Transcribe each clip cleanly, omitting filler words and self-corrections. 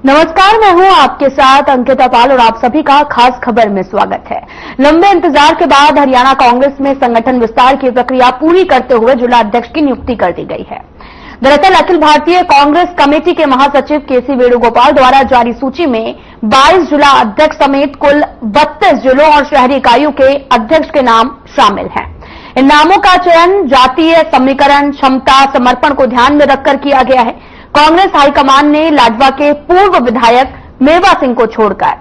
नमस्कार, मैं हूं आपके साथ अंकिता पाल और आप सभी का खास खबर में स्वागत है। लंबे इंतजार के बाद हरियाणा कांग्रेस में संगठन विस्तार की प्रक्रिया पूरी करते हुए जिला अध्यक्ष की नियुक्ति कर दी गई है। दरअसल अखिल भारतीय कांग्रेस कमेटी के महासचिव केसी वेणुगोपाल द्वारा जारी सूची में 22 जिला अध्यक्ष समेत कुल 32 जिलों और शहरी इकाइयों के अध्यक्ष के नाम शामिल हैं। इन नामों का चयन जातीय समीकरण, क्षमता, समर्पण को ध्यान में रखकर किया गया है। कांग्रेस हाईकमान ने लाडवा के पूर्व विधायक मेवा सिंह को छोड़कर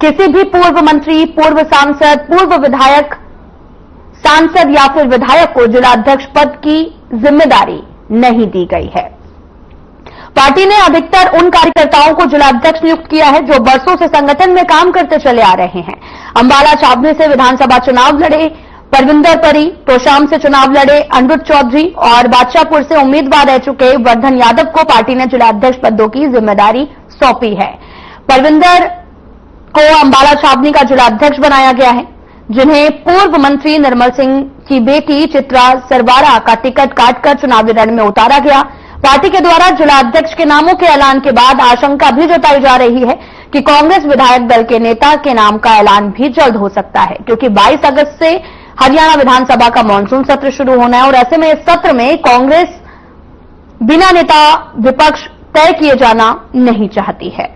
किसी भी पूर्व मंत्री, पूर्व सांसद, पूर्व विधायक, सांसद या फिर विधायक को जिला अध्यक्ष पद की जिम्मेदारी नहीं दी गई है। पार्टी ने अधिकतर उन कार्यकर्ताओं को जिला अध्यक्ष नियुक्त किया है जो बरसों से संगठन में काम करते चले आ रहे हैं। अंबाला छावनी से विधानसभा चुनाव लड़े परविंदर परी, तोशाम से चुनाव लड़े अनिरुद्ध चौधरी और बादशाहपुर से उम्मीदवार रह चुके वर्धन यादव को पार्टी ने जिला अध्यक्ष पदों की जिम्मेदारी सौंपी है। परविंदर को अंबाला छावनी का जिला अध्यक्ष बनाया गया है, जिन्हें पूर्व मंत्री निर्मल सिंह की बेटी चित्रा सरवारा का टिकट काटकर चुनावी रण में उतारा गया। पार्टी के द्वारा जिला अध्यक्ष के नामों के ऐलान के बाद आशंका भी जताई जा रही है कि कांग्रेस विधायक दल के नेता के नाम का ऐलान भी जल्द हो सकता है, क्योंकि 22 अगस्त से हरियाणा विधानसभा का मानसून सत्र शुरू होना है और ऐसे में इस सत्र में कांग्रेस बिना नेता विपक्ष तय किए जाना नहीं चाहती है।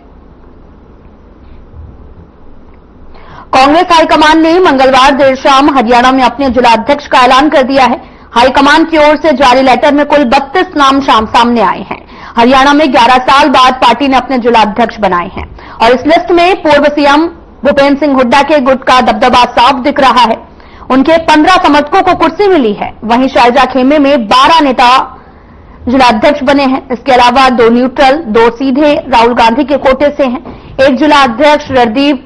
कांग्रेस हाईकमान ने मंगलवार देर शाम हरियाणा में अपने जिला अध्यक्ष का ऐलान कर दिया है। हाईकमान की ओर से जारी लेटर में कुल 32 नाम सामने आए हैं। हरियाणा में 11 साल बाद पार्टी ने अपने जिला अध्यक्ष बनाए हैं और इस लिस्ट में पूर्व सीएम भूपेंद्र सिंह हुड्डा के गुट का दबदबा साफ दिख रहा है। उनके 15 समर्थकों को कुर्सी मिली है। वहीं शारजा खेमे में 12 नेता जिला अध्यक्ष बने हैं। इसके अलावा 2 न्यूट्रल, 2 सीधे राहुल गांधी के कोटे से हैं। एक जिला अध्यक्ष रणदीप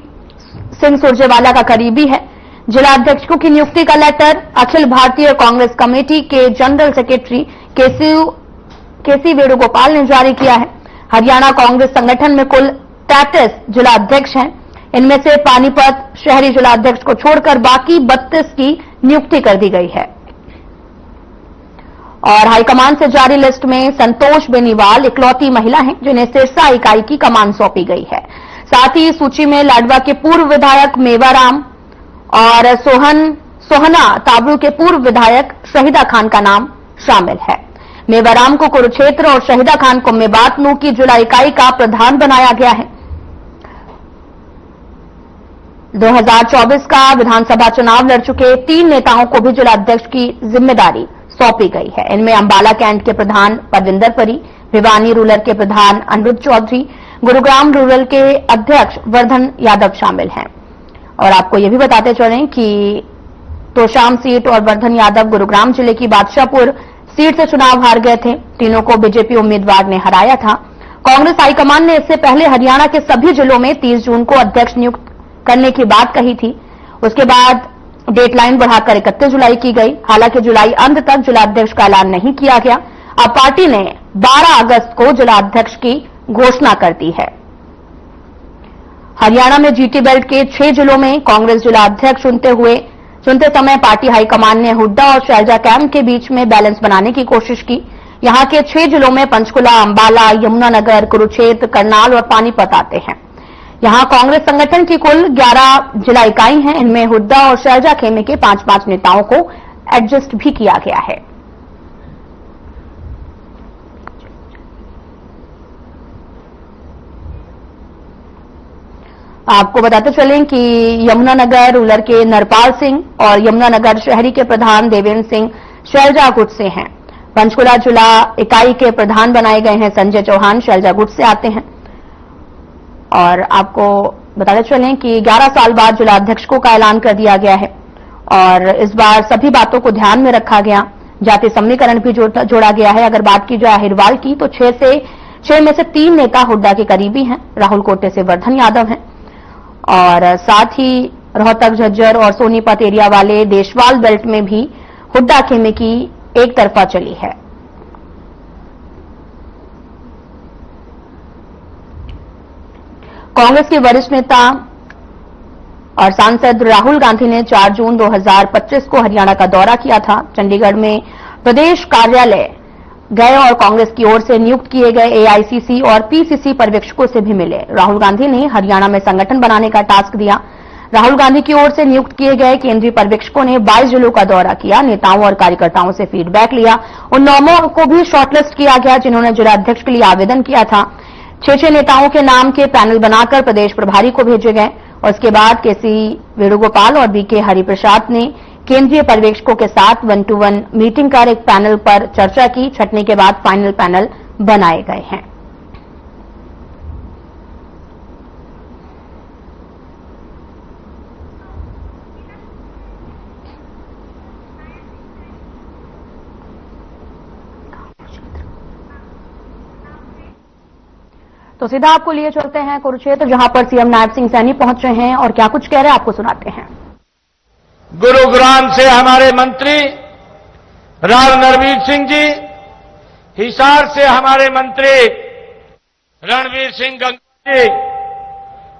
सिंह सुरजेवाला का करीबी है। जिला अध्यक्षों की नियुक्ति का लेटर अखिल भारतीय कांग्रेस कमेटी के जनरल सेक्रेटरी केसी वेणुगोपाल ने जारी किया है। हरियाणा कांग्रेस संगठन में कुल 33 जिला अध्यक्ष हैं। इनमें से पानीपत शहरी जिला अध्यक्ष को छोड़कर बाकी 32 की नियुक्ति कर दी गई है। और हाईकमान से जारी लिस्ट में संतोष बेनीवाल इकलौती महिला हैं जिन्हें सिरसा इकाई की कमान सौंपी गई है। साथ ही सूची में लाडवा के पूर्व विधायक मेवाराम और सोहना ताबरू के पूर्व विधायक शहीदा खान का नाम शामिल है। मेवाराम को कुरुक्षेत्र और शहीदा खान को मेवातनू की जिला इकाई का प्रधान बनाया गया है। 2024 का विधानसभा चुनाव लड़ चुके 3 नेताओं को भी जिला अध्यक्ष की जिम्मेदारी सौंपी गई है। इनमें अंबाला कैंट के प्रधान परविंदर परी, भिवानी रूरल के प्रधान अनिरुद्ध चौधरी, गुरुग्राम रूरल के अध्यक्ष वर्धन यादव शामिल हैं। और आपको यह भी बताते चलें कि तोशाम सीट और वर्धन यादव गुरुग्राम जिले की बादशाहपुर सीट से चुनाव हार गए थे। तीनों को बीजेपी उम्मीदवार ने हराया था। कांग्रेस हाईकमान ने इससे पहले हरियाणा के सभी जिलों में 30 जून को अध्यक्ष नियुक्त करने की बात कही थी। उसके बाद डेडलाइन बढ़ाकर 31 जुलाई की गई। हालांकि जुलाई अंत तक जिला अध्यक्ष का ऐलान नहीं किया गया। अब पार्टी ने 12 अगस्त को जिला अध्यक्ष की घोषणा कर दी है। हरियाणा में जीटी बेल्ट के 6 जिलों में कांग्रेस जिला अध्यक्ष चुनते समय पार्टी हाईकमान ने हुड्डा और शैलजा कैंप के बीच में बैलेंस बनाने की कोशिश की। यहां के 6 जिलों में पंचकुला, अंबाला, यमुनानगर, कुरुक्षेत्र, करनाल और पानीपत आते हैं। यहां कांग्रेस संगठन की कुल 11 जिला इकाई हैं। इनमें हुड्डा और शैलजा खेमे के 5-5 नेताओं को एडजस्ट भी किया गया है। आपको बताते चलें कि यमुनानगर रूरल के नरपाल सिंह और यमुनानगर शहरी के प्रधान देवेंद्र सिंह शैलजा गुट से हैं। पंचकुला जिला इकाई के प्रधान बनाए गए हैं संजय चौहान, शैलजा गुट से आते हैं। और आपको बताते चलें कि 11 साल बाद जिला अध्यक्षों का ऐलान कर दिया गया है और इस बार सभी बातों को ध्यान में रखा गया। जाति समीकरण भी जोड़ा गया है। अगर बात की जाए अहिरवाल की तो 6 में से 3 नेता हुड्डा के करीबी हैं। राहुल कोटे से वर्धन यादव हैं और साथ ही रोहतक, झज्जर और सोनीपत एरिया वाले देशवाल बेल्ट में भी हुड्डा खेमे की एक तरफा चली है। कांग्रेस के वरिष्ठ नेता और सांसद राहुल गांधी ने 4 जून 2025 को हरियाणा का दौरा किया था। चंडीगढ़ में प्रदेश कार्यालय गए और कांग्रेस की ओर से नियुक्त किए गए एआईसीसी और पीसीसी पर्यवेक्षकों से भी मिले। राहुल गांधी ने हरियाणा में संगठन बनाने का टास्क दिया। राहुल गांधी की ओर से नियुक्त किए गए केंद्रीय पर्यवेक्षकों ने 22 जिलों का दौरा किया, नेताओं और कार्यकर्ताओं से फीडबैक लिया। उन 9 को भी शॉर्टलिस्ट किया गया जिन्होंने जिला अध्यक्ष के लिए आवेदन किया था। 6 नेताओं के नाम के पैनल बनाकर प्रदेश प्रभारी को भेजे गए और उसके बाद केसी वेणुगोपाल और बीके हरिप्रसाद ने केंद्रीय पर्यवेक्षकों के साथ 1-to-1 मीटिंग कर एक पैनल पर चर्चा की। छंटनी के बाद फाइनल पैनल बनाए गए हैं। तो सीधा आपको लिए चलते हैं कुरुक्षेत्र, जहां पर सीएम नायब सिंह सैनी पहुंच रहे हैं और क्या कुछ कह रहे हैं आपको सुनाते हैं। गुरुग्राम से हमारे मंत्री राव नरवीर सिंह जी, हिसार से हमारे मंत्री रणवीर सिंह गंगा जी,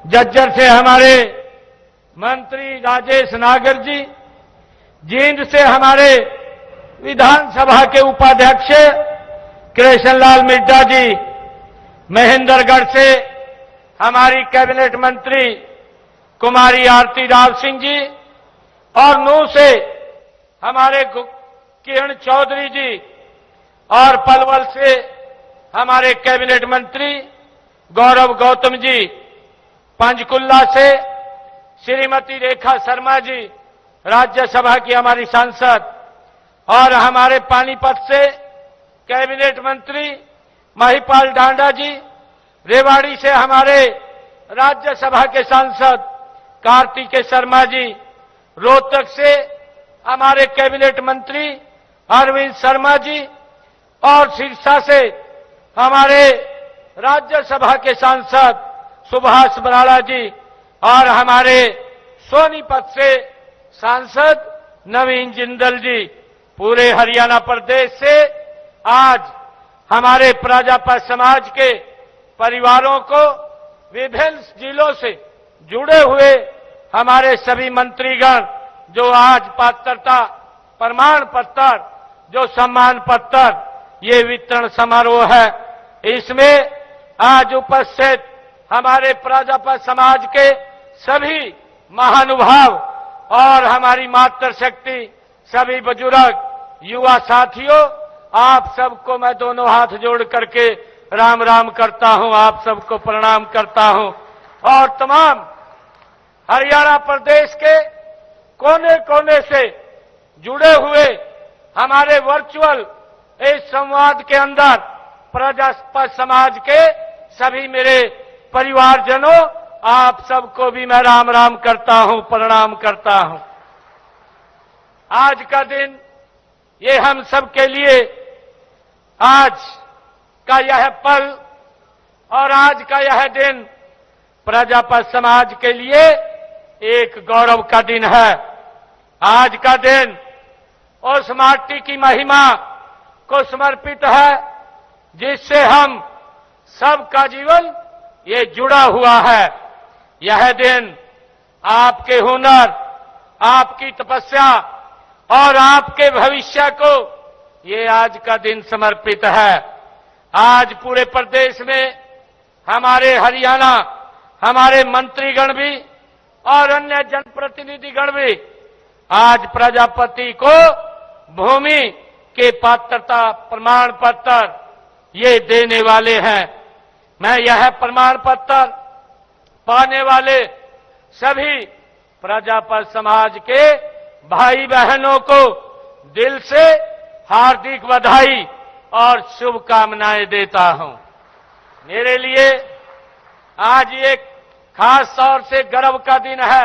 जज्जर से हमारे मंत्री राजेश नागर जी, जींद से हमारे विधानसभा के उपाध्यक्ष कृष्णलाल मिड्डा जी, महेंद्रगढ़ से हमारी कैबिनेट मंत्री कुमारी आरती राव सिंह जी और नूह से हमारे किरण चौधरी जी और पलवल से हमारे कैबिनेट मंत्री गौरव गौतम जी, पंचकुला से श्रीमती रेखा शर्मा जी, राज्यसभा की हमारी सांसद, और हमारे पानीपत से कैबिनेट मंत्री महिपाल डांडा जी, रेवाड़ी से हमारे राज्यसभा के सांसद कार्तिकेय शर्मा जी, रोहतक से हमारे कैबिनेट मंत्री अरविंद शर्मा जी और सिरसा से हमारे राज्यसभा के सांसद सुभाष बराला जी और हमारे सोनीपत से सांसद नवीन जिंदल जी। पूरे हरियाणा प्रदेश से आज हमारे प्रजापति समाज के परिवारों को विभिन्न जिलों से जुड़े हुए हमारे सभी मंत्रीगण जो आज पात्रता प्रमाण पत्र, जो सम्मान पत्र, ये वितरण समारोह है, इसमें आज उपस्थित हमारे प्रजापति समाज के सभी महानुभाव और हमारी मातृशक्ति, सभी बुजुर्ग, युवा साथियों, आप सबको मैं दोनों हाथ जोड़ करके राम राम करता हूं, आप सबको प्रणाम करता हूं और तमाम हरियाणा प्रदेश के कोने कोने से जुड़े हुए हमारे वर्चुअल इस संवाद के अंदर प्रजापति समाज के सभी मेरे परिवारजनों, आप सबको भी मैं राम राम करता हूं, प्रणाम करता हूं। आज का दिन ये हम सब के लिए, आज का यह पल और आज का यह दिन प्रजापति समाज के लिए एक गौरव का दिन है। आज का दिन उस माटी की महिमा को समर्पित है जिससे हम सबका जीवन ये जुड़ा हुआ है। यह दिन आपके हुनर, आपकी तपस्या और आपके भविष्य को ये आज का दिन समर्पित है। आज पूरे प्रदेश में हमारे हरियाणा, हमारे मंत्रीगण भी और अन्य जनप्रतिनिधिगण भी आज प्रजापति को भूमि के पात्रता प्रमाण पत्र ये देने वाले हैं। मैं यह प्रमाण पत्र पाने वाले सभी प्रजापति समाज के भाई बहनों को दिल से हार्दिक बधाई और शुभकामनाएं देता हूं। मेरे लिए आज एक खास तौर से गर्व का दिन है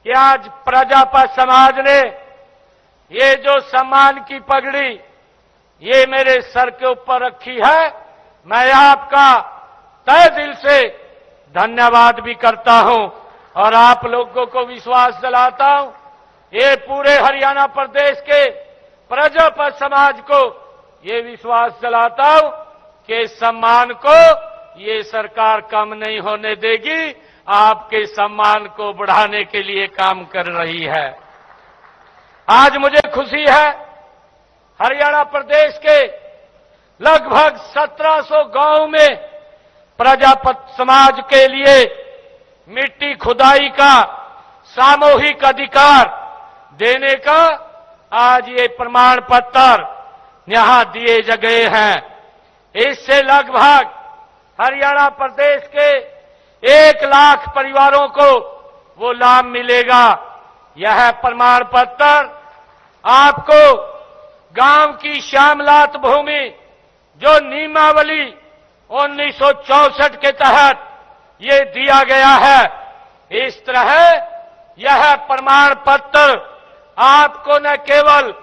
कि आज प्रजापति समाज ने ये जो सम्मान की पगड़ी ये मेरे सर के ऊपर रखी है, मैं आपका तहे दिल से धन्यवाद भी करता हूं और आप लोगों को विश्वास दिलाता हूं, ये पूरे हरियाणा प्रदेश के प्रजापति समाज को ये विश्वास दिलाता हूं कि इस सम्मान को ये सरकार कम नहीं होने देगी, आपके सम्मान को बढ़ाने के लिए काम कर रही है। आज मुझे खुशी है हरियाणा प्रदेश के लगभग 1700 गांव में प्रजापति समाज के लिए मिट्टी खुदाई का सामूहिक अधिकार देने का आज ये प्रमाण पत्र यहां दिए गए हैं। इससे लगभग हरियाणा प्रदेश के 1 लाख परिवारों को वो लाभ मिलेगा। यह प्रमाण पत्र आपको गांव की श्यामलात भूमि जो नियमावली 1964 के तहत ये दिया गया है, इस तरह यह प्रमाण पत्र आपको न केवल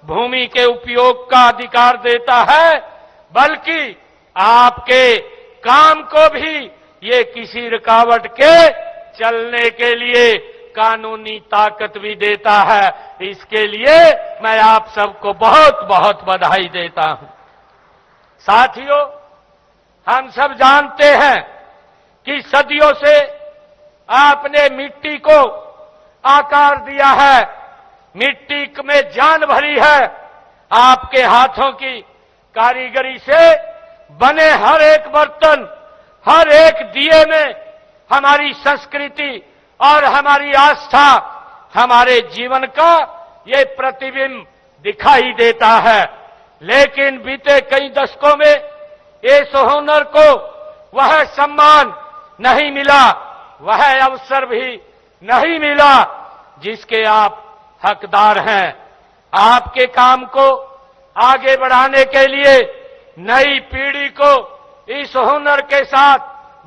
भूमि के उपयोग का अधिकार देता है, बल्कि आपके काम को भी ये किसी रुकावट के चलने के लिए कानूनी ताकत भी देता है। इसके लिए मैं आप सबको बहुत बहुत बधाई देता हूं। साथियों, हम सब जानते हैं कि सदियों से आपने मिट्टी को आकार दिया है, मिट्टी में जान भरी है। आपके हाथों की कारीगरी से बने हर एक बर्तन, हर एक दिए में हमारी संस्कृति और हमारी आस्था, हमारे जीवन का ये प्रतिबिंब दिखाई देता है। लेकिन बीते कई दशकों में इस हुनर को वह सम्मान नहीं मिला, वह अवसर भी नहीं मिला जिसके आप हकदार हैं। आपके काम को आगे बढ़ाने के लिए नई पीढ़ी को इस हुनर के साथ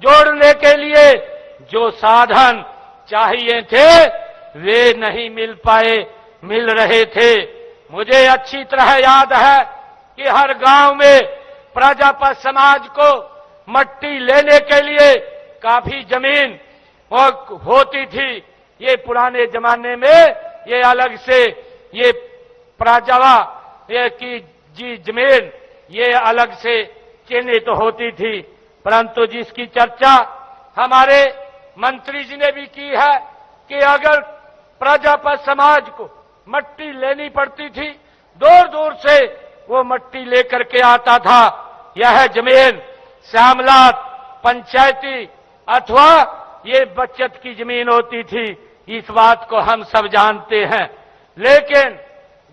जोड़ने के लिए जो साधन चाहिए थे वे नहीं मिल पाए, मिल रहे थे। मुझे अच्छी तरह याद है कि हर गांव में प्रजापति समाज को मट्टी लेने के लिए काफी जमीन होती थी। ये पुराने जमाने में ये अलग से ये प्राजवा ये की जी जमीन ये अलग से चिन्हित होती थी, परंतु जिसकी चर्चा हमारे मंत्री जी ने भी की है कि अगर प्रजापति समाज को मट्टी लेनी पड़ती थी, दूर दूर से वो मट्टी लेकर के आता था। यह जमीन श्यामलात पंचायती अथवा ये बचत की जमीन होती थी, इस बात को हम सब जानते हैं। लेकिन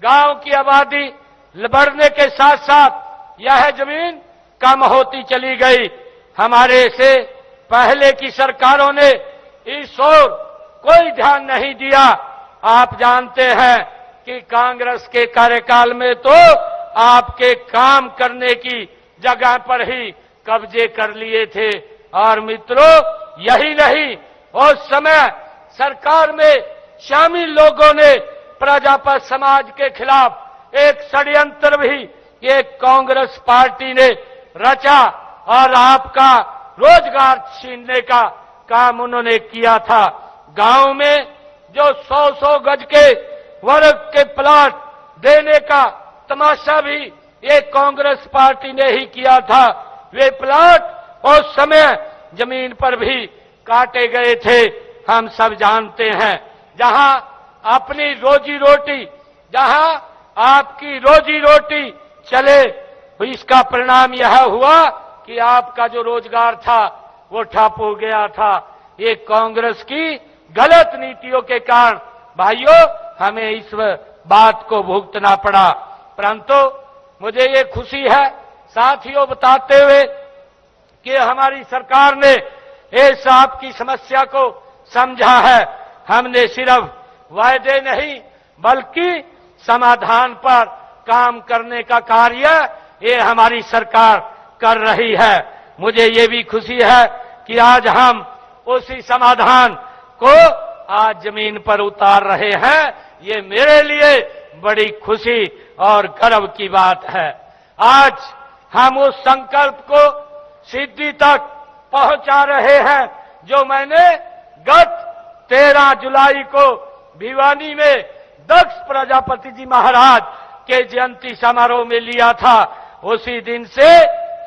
गांव की आबादी बढ़ने के साथ साथ यह जमीन कम होती चली गई। हमारे से पहले की सरकारों ने इस ओर कोई ध्यान नहीं दिया। आप जानते हैं कि कांग्रेस के कार्यकाल में तो आपके काम करने की जगह पर ही कब्जे कर लिए थे। और मित्रों, यही नहीं, उस समय सरकार में शामिल लोगों ने प्रजापति समाज के खिलाफ एक षड्यंत्र भी एक कांग्रेस पार्टी ने रचा और आपका रोजगार छीनने का काम उन्होंने किया था। गांव में जो 100-100 गज के वर्ग के प्लाट देने का तमाशा भी एक कांग्रेस पार्टी ने ही किया था। वे प्लाट उस समय जमीन पर भी काटे गए थे, हम सब जानते हैं। जहां अपनी रोजी रोटी, जहां आपकी रोजी रोटी चले, इसका परिणाम यह हुआ कि आपका जो रोजगार था वो ठप हो गया था। ये कांग्रेस की गलत नीतियों के कारण भाइयों हमें इस बात को भुगतना पड़ा। परंतु मुझे ये खुशी है साथियों बताते हुए कि हमारी सरकार ने इस आपकी समस्या को समझा है। हमने सिर्फ वायदे नहीं बल्कि समाधान पर काम करने का कार्य ये हमारी सरकार कर रही है। मुझे ये भी खुशी है कि आज हम उसी समाधान को आज जमीन पर उतार रहे हैं। ये मेरे लिए बड़ी खुशी और गर्व की बात है। आज हम उस संकल्प को सिद्धि तक पहुंचा रहे हैं जो मैंने गत 13 जुलाई को भिवानी में दक्ष प्रजापति जी महाराज के जयंती समारोह में लिया था। उसी दिन से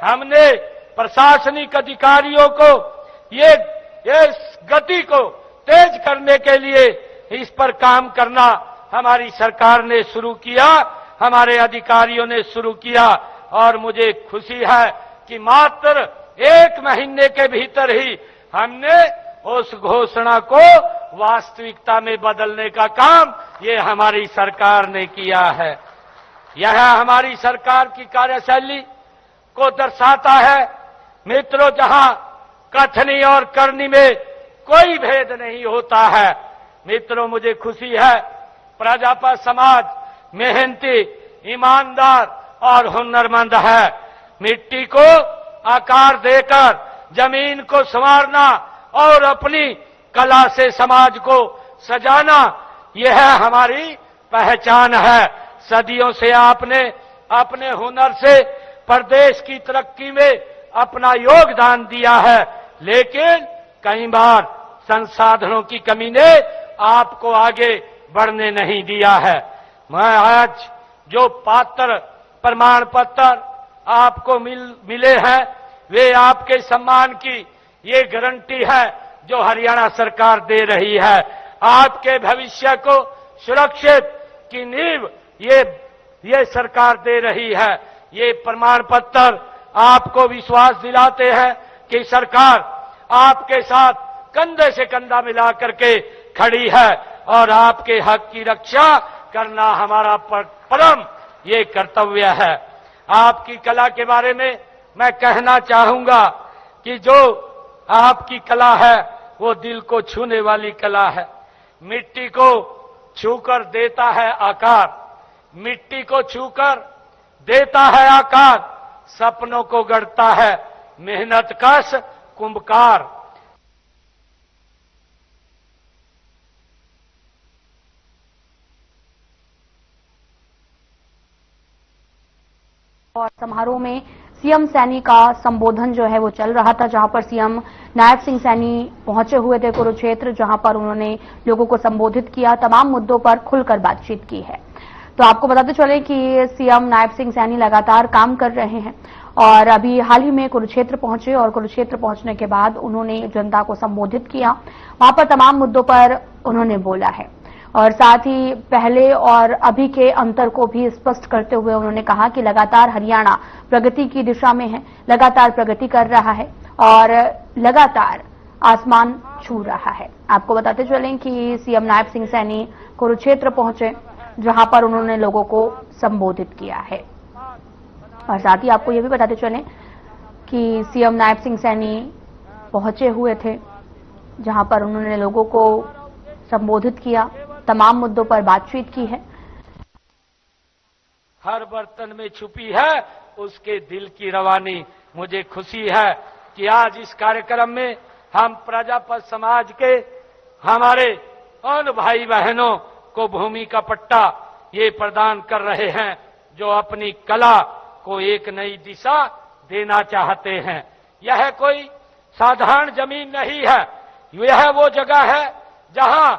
हमने प्रशासनिक अधिकारियों को ये गति को तेज करने के लिए इस पर काम करना हमारी सरकार ने शुरू किया, हमारे अधिकारियों ने शुरू किया। और मुझे खुशी है कि मात्र 1 महीने के भीतर ही हमने उस घोषणा को वास्तविकता में बदलने का काम ये हमारी सरकार ने किया है। यह हमारी सरकार की कार्यशैली को दर्शाता है। मित्रों, जहां कथनी और करनी में कोई भेद नहीं होता है, मित्रों मुझे खुशी है प्रजापत समाज मेहनती, ईमानदार और हुनरमंद है। मिट्टी को आकार देकर जमीन को संवारना और अपनी कला से समाज को सजाना, यह हमारी पहचान है। सदियों से आपने अपने हुनर से प्रदेश की तरक्की में अपना योगदान दिया है, लेकिन कई बार संसाधनों की कमी ने आपको आगे बढ़ने नहीं दिया है। मैं आज जो पात्र प्रमाण पत्र आपको मिले हैं, वे आपके सम्मान की ये गारंटी है जो हरियाणा सरकार दे रही है। आपके भविष्य को सुरक्षित की नींव ये सरकार दे रही है। ये प्रमाण पत्र आपको विश्वास दिलाते हैं कि सरकार आपके साथ कंधे से कंधा मिला करके खड़ी है और आपके हक की रक्षा करना हमारा परम ये कर्तव्य है। आपकी कला के बारे में मैं कहना चाहूंगा कि जो आपकी कला है वो दिल को छूने वाली कला है। मिट्टी को छूकर देता है आकार, मिट्टी को छूकर देता है आकार, सपनों को गढ़ता है मेहनत कश कुंभकार। और समारोह में सीएम सैनी का संबोधन जो है वो चल रहा था, जहां पर सीएम नायब सिंह सैनी पहुंचे हुए थे कुरुक्षेत्र, जहां पर उन्होंने लोगों को संबोधित किया, तमाम मुद्दों पर खुलकर बातचीत की है। तो आपको बताते चले कि सीएम नायब सिंह सैनी लगातार काम कर रहे हैं और अभी हाल ही में कुरुक्षेत्र पहुंचे और कुरुक्षेत्र पहुंचने के बाद उन्होंने जनता को संबोधित किया। वहां पर तमाम मुद्दों पर उन्होंने बोला है और साथ ही पहले और अभी के अंतर को भी स्पष्ट करते हुए उन्होंने कहा कि लगातार हरियाणा प्रगति की दिशा में है, लगातार प्रगति कर रहा है और लगातार आसमान छू रहा है। आपको बताते चलें कि सीएम नायब सिंह सैनी कुरुक्षेत्र पहुंचे, जहां पर उन्होंने लोगों को संबोधित किया है। और साथ ही आपको यह भी बताते चलें कि सीएम नायब सिंह सैनी पहुंचे हुए थे, जहां पर उन्होंने लोगों को संबोधित किया, तमाम मुद्दों पर बातचीत की है। हर बर्तन में छुपी है उसके दिल की रवानी। मुझे खुशी है कि आज इस कार्यक्रम में हम प्रजापत समाज के हमारे उन भाई बहनों को भूमि का पट्टा ये प्रदान कर रहे हैं जो अपनी कला को एक नई दिशा देना चाहते हैं। यह कोई साधारण जमीन नहीं है, यह वो जगह है जहां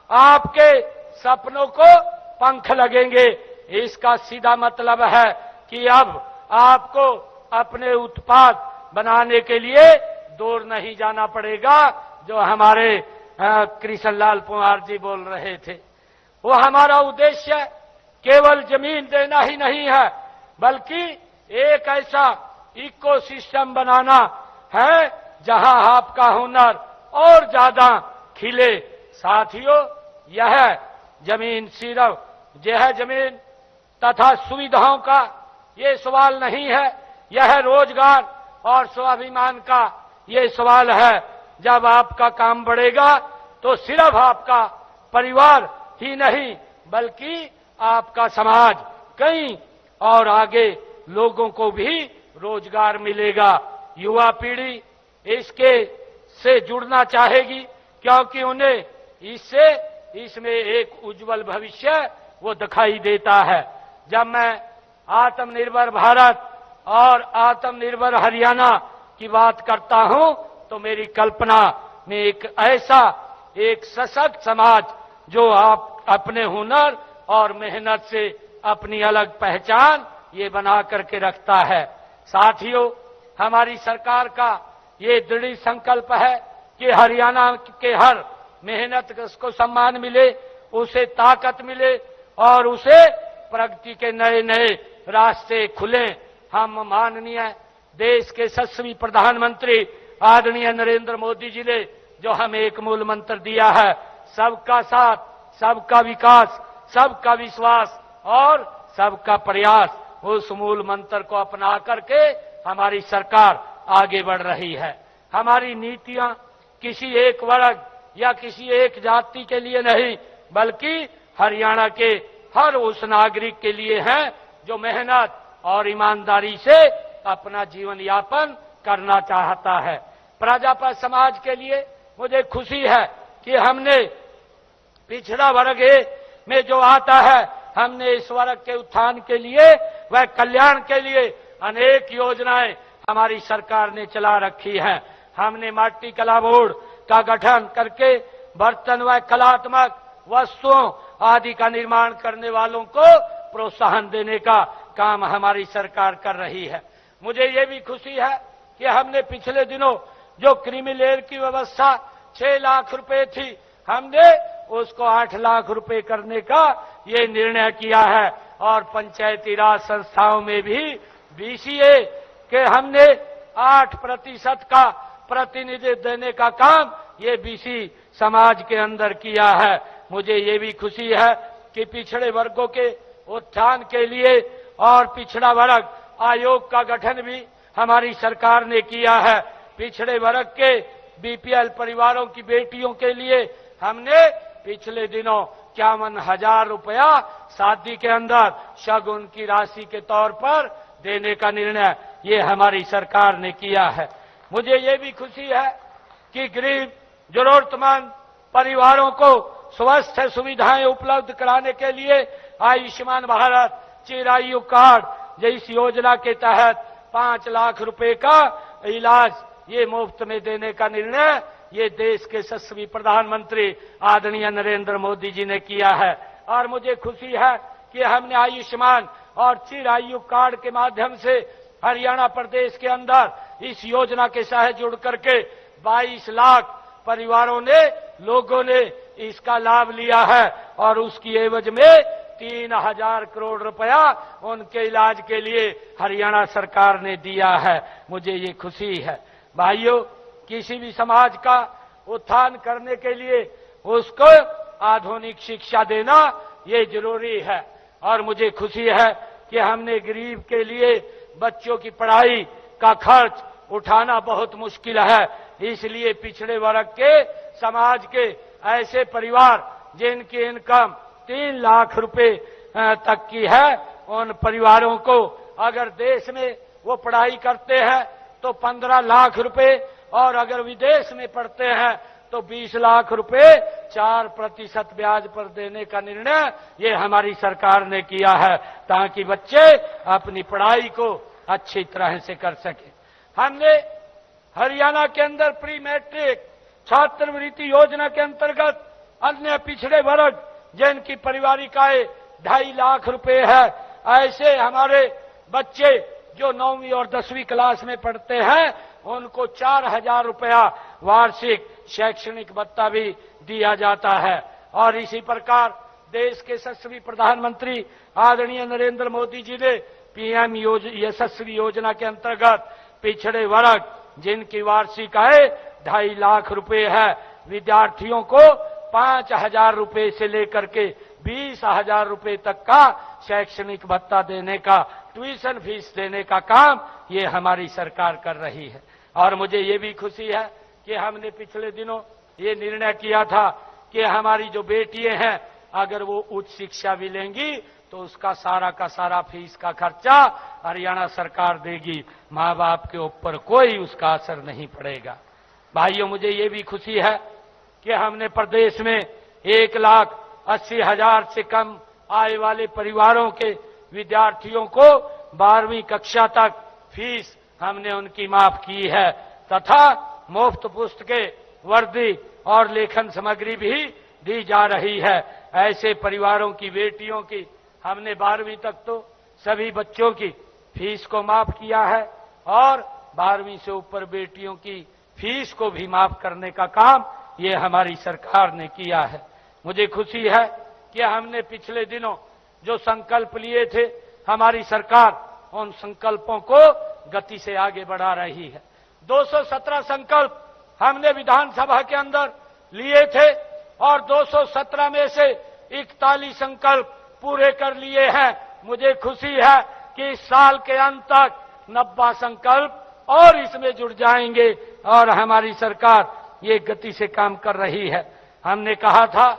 आपके सपनों को पंख लगेंगे। इसका सीधा मतलब है कि अब आपको अपने उत्पाद बनाने के लिए दूर नहीं जाना पड़ेगा, जो हमारे कृष्णलाल कुमार जी बोल रहे थे। वो हमारा उद्देश्य केवल जमीन देना ही नहीं है, बल्कि एक ऐसा इकोसिस्टम बनाना है जहां आपका हुनर और ज्यादा खिले। साथियों, यह जमीन सिर्फ यह जमीन तथा सुविधाओं का ये सवाल नहीं है, यह रोजगार और स्वाभिमान का ये सवाल है। जब आपका काम बढ़ेगा तो सिर्फ आपका परिवार ही नहीं बल्कि आपका समाज कई और आगे लोगों को भी रोजगार मिलेगा। युवा पीढ़ी इसके से जुड़ना चाहेगी क्योंकि उन्हें इसमें एक उज्जवल भविष्य वो दिखाई देता है। जब मैं आत्मनिर्भर भारत और आत्मनिर्भर हरियाणा की बात करता हूं तो मेरी कल्पना में एक ऐसा एक सशक्त समाज जो आप अपने हुनर और मेहनत से अपनी अलग पहचान ये बना करके रखता है। साथियों, हमारी सरकार का ये दृढ़ संकल्प है कि हरियाणा के हर मेहनत को सम्मान मिले, उसे ताकत मिले और उसे प्रगति के नए नए रास्ते खुलें। हम माननीय देश के यशस्वी प्रधानमंत्री आदरणीय नरेंद्र मोदी जी ने जो हमें एक मूल मंत्र दिया है, सबका साथ, सबका विकास, सबका विश्वास और सबका प्रयास, उस मूल मंत्र को अपना करके हमारी सरकार आगे बढ़ रही है। हमारी नीतियां किसी एक वर्ग या किसी एक जाति के लिए नहीं, बल्कि हरियाणा के हर उस नागरिक के लिए हैं जो मेहनत और ईमानदारी से अपना जीवन यापन करना चाहता है। प्रजापति समाज के लिए मुझे खुशी है कि हमने पिछड़ा वर्ग में जो आता है, हमने इस वर्ग के उत्थान के लिए व कल्याण के लिए अनेक योजनाएं हमारी सरकार ने चला रखी हैं। हमने माटी कला बोर्ड का गठन करके बर्तन व कलात्मक वस्तुओं आदि का निर्माण करने वालों को प्रोत्साहन देने का काम हमारी सरकार कर रही है। मुझे ये भी खुशी है कि हमने पिछले दिनों जो क्रीमी लेयर की व्यवस्था 6 लाख रुपए थी, हमने उसको 8 लाख रुपए करने का ये निर्णय किया है और पंचायती राज संस्थाओं में भी बीसीए के हमने 8% का प्रतिनिधित्व देने का काम ये बीसी समाज के अंदर किया है। मुझे ये भी खुशी है कि पिछड़े वर्गों के उत्थान के लिए और पिछड़ा वर्ग आयोग का गठन भी हमारी सरकार ने किया है। पिछड़े वर्ग के बीपीएल परिवारों की बेटियों के लिए हमने पिछले दिनों 51,000 रुपया शादी के अंदर शगुन की राशि के तौर पर देने का निर्णय ये हमारी सरकार ने किया है। मुझे ये भी खुशी है कि गरीब जरूरतमंद परिवारों को स्वास्थ्य सुविधाएं उपलब्ध कराने के लिए आयुष्मान भारत चिरायु कार्ड जैसी योजना के तहत 5 लाख रुपए का इलाज ये मुफ्त में देने का निर्णय ये देश के यशस्वी प्रधानमंत्री आदरणीय नरेंद्र मोदी जी ने किया है। और मुझे खुशी है कि हमने आयुष्मान और चिरायु कार्ड के माध्यम से हरियाणा प्रदेश के अंदर इस योजना के साथ जुड़ करके 22 लाख परिवारों ने, लोगों ने इसका लाभ लिया है और उसकी एवज में 3,000 करोड़ रुपया उनके इलाज के लिए हरियाणा सरकार ने दिया है। मुझे ये खुशी है। भाइयों, किसी भी समाज का उत्थान करने के लिए उसको आधुनिक शिक्षा देना ये जरूरी है और मुझे खुशी है कि हमने गरीब के लिए बच्चों की पढ़ाई का खर्च उठाना बहुत मुश्किल है, इसलिए पिछड़े वर्ग के समाज के ऐसे परिवार जिनकी इनकम 3 लाख रुपए तक की है, उन परिवारों को अगर देश में वो पढ़ाई करते हैं तो 15 लाख रुपए और अगर विदेश में पढ़ते हैं तो 20 लाख रुपए 4% ब्याज पर देने का निर्णय ये हमारी सरकार ने किया है ताकि बच्चे अपनी पढ़ाई को अच्छी तरह से कर सके। हमने हरियाणा के अंदर प्री मैट्रिक छात्रवृत्ति योजना के अंतर्गत अन्य पिछड़े वर्ग जिनकी पारिवारिक आय 2.5 लाख रुपए है, ऐसे हमारे बच्चे जो 9वीं और 10वीं क्लास में पढ़ते हैं उनको 4,000 रुपया वार्षिक शैक्षणिक भत्ता भी दिया जाता है। और इसी प्रकार देश के यशस्वी प्रधानमंत्री आदरणीय नरेंद्र मोदी जी ने पीएम यशस्वी योजना के अंतर्गत पिछड़े वर्ग जिनकी वार्षिक आय 2.5 लाख रुपए है, विद्यार्थियों को 5,000 रुपए से लेकर के 20,000 रुपए तक का शैक्षणिक भत्ता देने का, ट्यूशन फीस देने का काम ये हमारी सरकार कर रही है। और मुझे ये भी खुशी है कि हमने पिछले दिनों ये निर्णय किया था कि हमारी जो बेटियां हैं अगर वो उच्च शिक्षा भी लेंगी तो उसका सारा का सारा फीस का खर्चा हरियाणा सरकार देगी, माँ बाप के ऊपर कोई उसका असर नहीं पड़ेगा। भाइयों, मुझे ये भी खुशी है कि हमने प्रदेश में 1,80,000 से कम आय वाले परिवारों के विद्यार्थियों को 12वीं कक्षा तक फीस हमने उनकी माफ की है तथा मुफ्त पुस्तकें, वर्दी और लेखन सामग्री भी दी जा रही है। ऐसे परिवारों की बेटियों की हमने 12वीं तक तो सभी बच्चों की फीस को माफ किया है और 12वीं से ऊपर बेटियों की फीस को भी माफ करने का काम ये हमारी सरकार ने किया है। मुझे खुशी है कि हमने पिछले दिनों जो संकल्प लिए थे, हमारी सरकार उन संकल्पों को गति से आगे बढ़ा रही है। 217 संकल्प हमने विधानसभा के अंदर लिए थे और 217 में से 41 संकल्प पूरे कर लिए हैं। मुझे खुशी है कि इस साल के अंत तक 90 संकल्प और इसमें जुड़ जाएंगे और हमारी सरकार ये गति से काम कर रही है। हमने कहा था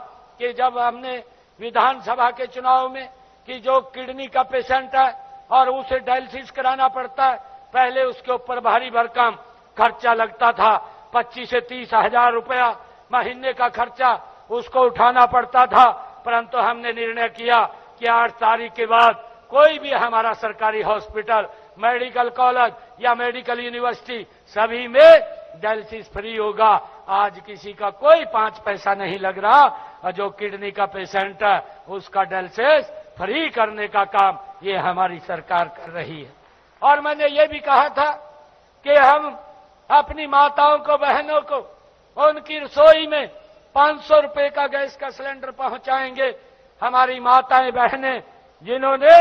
कि जब हमने विधानसभा के चुनाव में कि जो किडनी का पेशेंट है और उसे डायलिसिस कराना पड़ता है, पहले उसके ऊपर भारी भरकम खर्चा लगता था। 25 से 30 हजार रुपया महीने का खर्चा उसको उठाना पड़ता था, परंतु हमने निर्णय किया कि 8 तारीख के बाद कोई भी हमारा सरकारी हॉस्पिटल, मेडिकल कॉलेज या मेडिकल यूनिवर्सिटी सभी में डायलिसिस फ्री होगा। आज किसी का कोई 5 पैसा नहीं लग रहा और जो किडनी का पेशेंट है उसका डायलिसिस फ्री करने का काम ये हमारी सरकार कर रही है। और मैंने ये भी कहा था कि हम अपनी माताओं को, बहनों को उनकी रसोई में 500 रुपए का गैस का सिलेंडर पहुंचाएंगे। हमारी माताएं बहनें जिन्होंने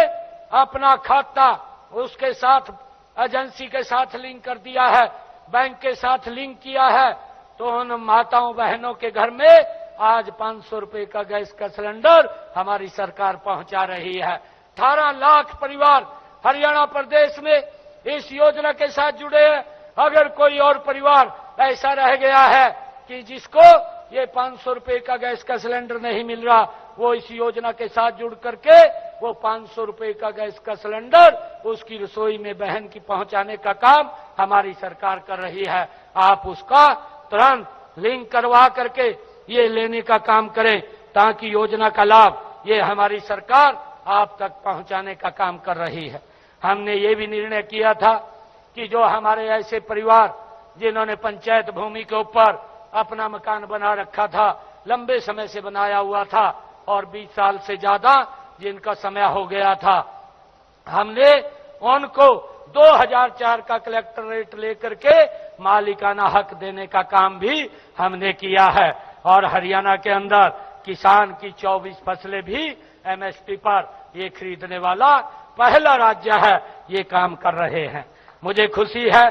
अपना खाता उसके साथ एजेंसी के साथ लिंक कर दिया है, बैंक के साथ लिंक किया है, तो उन माताओं बहनों के घर में आज 500 रुपए का गैस का सिलेंडर हमारी सरकार पहुंचा रही है। 18 लाख परिवार हरियाणा प्रदेश में इस योजना के साथ जुड़े हैं। अगर कोई और परिवार ऐसा रह गया है कि जिसको ये 500 रुपए का गैस का सिलेंडर नहीं मिल रहा, वो इस योजना के साथ जुड़ करके वो 500 रुपए का गैस का सिलेंडर उसकी रसोई में बहन की पहुंचाने का काम हमारी सरकार कर रही है। आप उसका तुरंत लिंक करवा करके ये लेने का काम करें ताकि योजना का लाभ ये हमारी सरकार आप तक पहुंचाने का काम कर रही है। हमने ये भी निर्णय किया था कि जो हमारे ऐसे परिवार जिन्होंने पंचायत भूमि के ऊपर अपना मकान बना रखा था, लंबे समय से बनाया हुआ था और 20 साल से ज्यादा जिनका समय हो गया था, हमने उनको 2004 का कलेक्टर रेट लेकर के मालिकाना हक देने का काम भी हमने किया है। और हरियाणा के अंदर किसान की 24 फसलें भी एमएसपी पर ये खरीदने वाला पहला राज्य है, ये काम कर रहे हैं। मुझे खुशी है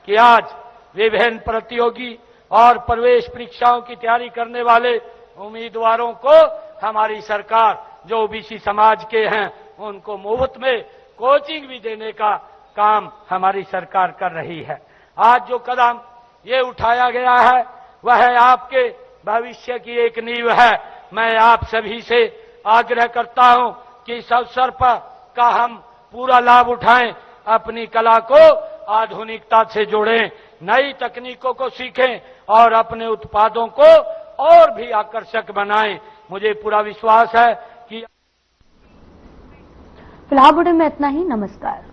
कि आज विभिन्न प्रतियोगी और प्रवेश परीक्षाओं की तैयारी करने वाले उम्मीदवारों को हमारी सरकार जो ओबीसी समाज के हैं उनको मुफ्त में कोचिंग भी देने का काम हमारी सरकार कर रही है। आज जो कदम ये उठाया गया है वह आपके भविष्य की एक नींव है। मैं आप सभी से आग्रह करता हूं कि इस अवसर पर का हम पूरा लाभ उठाएं, अपनी कला को आधुनिकता से जोड़ें, नई तकनीकों को सीखें और अपने उत्पादों को और भी आकर्षक बनाएं। मुझे पूरा विश्वास है कि फिलहाल बुलेटिन में इतना ही। नमस्कार।